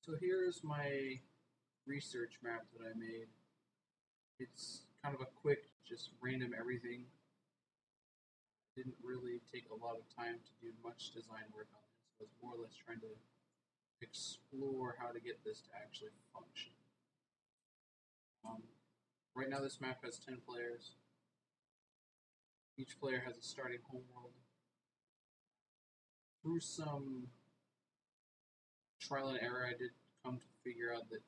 So here's my research map that I made. It's kind of a quick, just random everything. Didn't really take a lot of time to do much design work on this. I was more or less trying to explore how to get this to actually function. Um, right now this map has 10 players. Each player has a starting homeworld. Through some trial and error, I did come to figure out that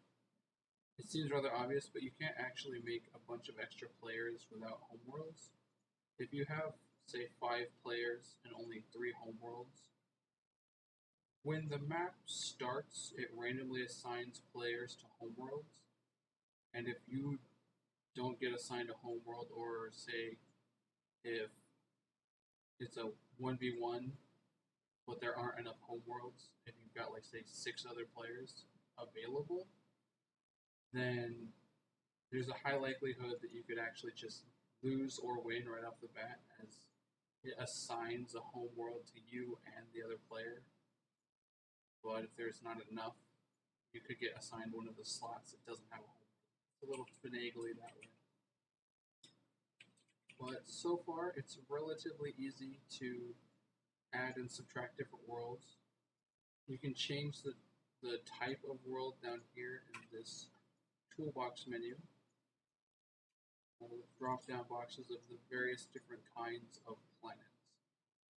it seems rather obvious, but you can't actually make a bunch of extra players without homeworlds. If you have, say, 5 players and only 3 homeworlds, when the map starts, it randomly assigns players to homeworlds. And if you don't get assigned a homeworld, or say if it's a 1v1, but there aren't enough homeworlds, if you've got, like, say, 6 other players available, then there's a high likelihood that you could actually just lose or win right off the bat, as it assigns a homeworld to you and the other player. But if there's not enough, you could get assigned one of the slots that doesn't have a homeworld. It's a little finagly that way. But so far, it's relatively easy to add and subtract different worlds. You can change the type of world down here in this toolbox menu. Drop down boxes of the various different kinds of planets.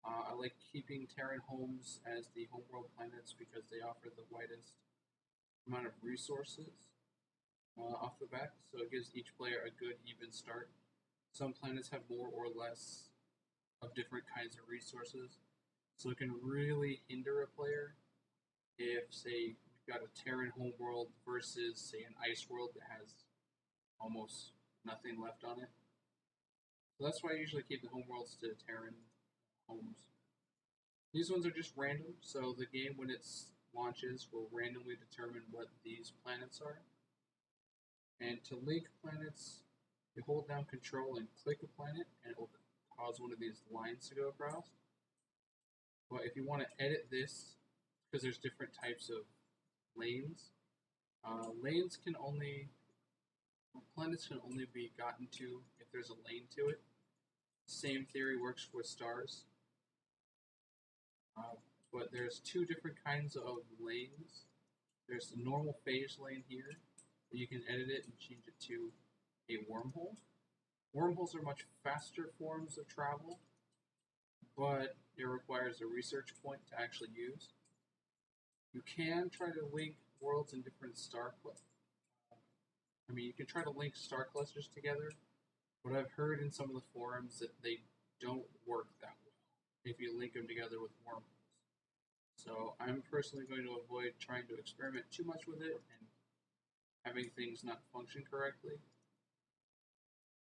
I like keeping Terran homes as the homeworld planets because they offer the widest amount of resources off the bat, so it gives each player a good even start. Some planets have more or less of different kinds of resources, so it can really hinder a player if, say, we've got a Terran homeworld versus, say, an ice world that has almost nothing left on it. So that's why I usually keep the homeworlds to Terran homes. These ones are just random, so the game, when it launches, will randomly determine what these planets are. And to link planets, you hold down Control and click a planet, and it will cause one of these lines to go across. But if you want to edit this, because there's different types of lanes, planets can only be gotten to if there's a lane to it. Same theory works for stars. But there's 2 different kinds of lanes. There's the normal phase lane here, where you can edit it and change it to a wormhole. Wormholes are much faster forms of travel, but it requires a research point to actually use. You can try to link worlds in different star clusters. You can try to link star clusters together, but I've heard in some of the forums that they don't work that well if you link them together with wormholes. So I'm personally going to avoid trying to experiment too much with it and having things not function correctly.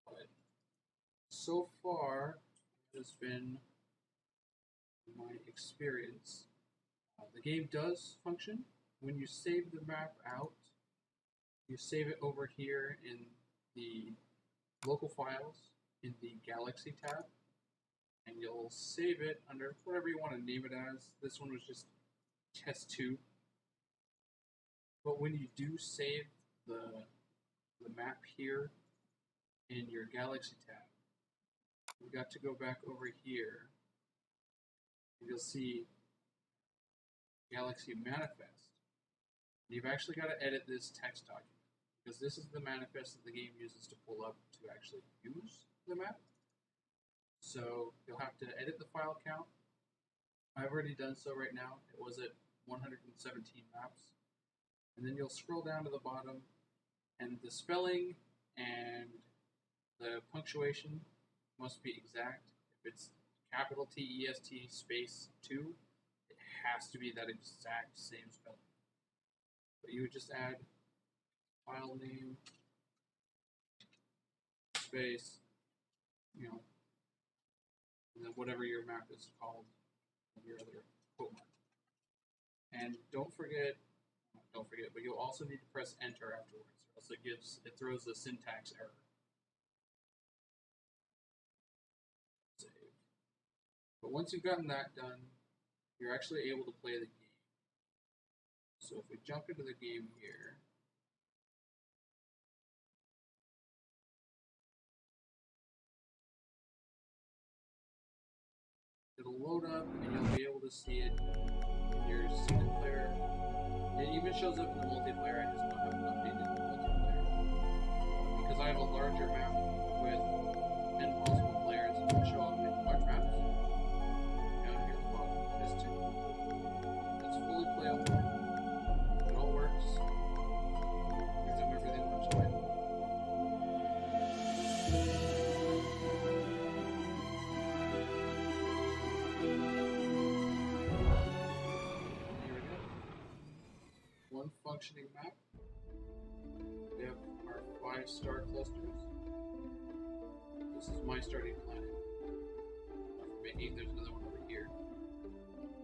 But so far, it has been my experience. The game does function. When you save the map out, you save it over here in the local files in the Galaxy tab, and you'll save it under whatever you want to name it as. This one was just Test 2. But when you do save the map here in your Galaxy tab, you've got to go back over here, and you'll see Galaxy Manifest. And you've actually got to edit this text document, because this is the manifest that the game uses to pull up to actually use the map. So you'll have to edit the file count. I've already done so right now. It was at 117 maps. And then you'll scroll down to the bottom, and the spelling and the punctuation must be exact. If it's capital T-E-S-T space 2, it has to be that exact same spelling. But you would just add file name, space, and then whatever your map is called, your other quote mark. And don't forget, but you'll also need to press enter afterwards, or else it throws a syntax error. Save. But once you've gotten that done, you're actually able to play the game. So if we jump into the game here, it'll load up and you'll be able to see it in your single player. It even shows up in the multiplayer. I just don't have it updated in the multiplayer. Because I have a larger map with 10 possible players, it will show up in large maps. Down here at the bottom, this too. It's fully playable. It all works. Everything works away. Here we go. One functioning map. We have our 5 star clusters. This is my starting planet. Making there's another one over here.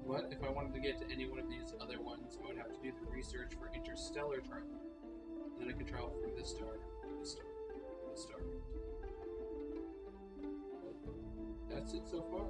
But if I wanted to get to any one of these other ones, I would have to do the research for interstellar travel. And then I can travel from this star to this star to this star. That's it so far.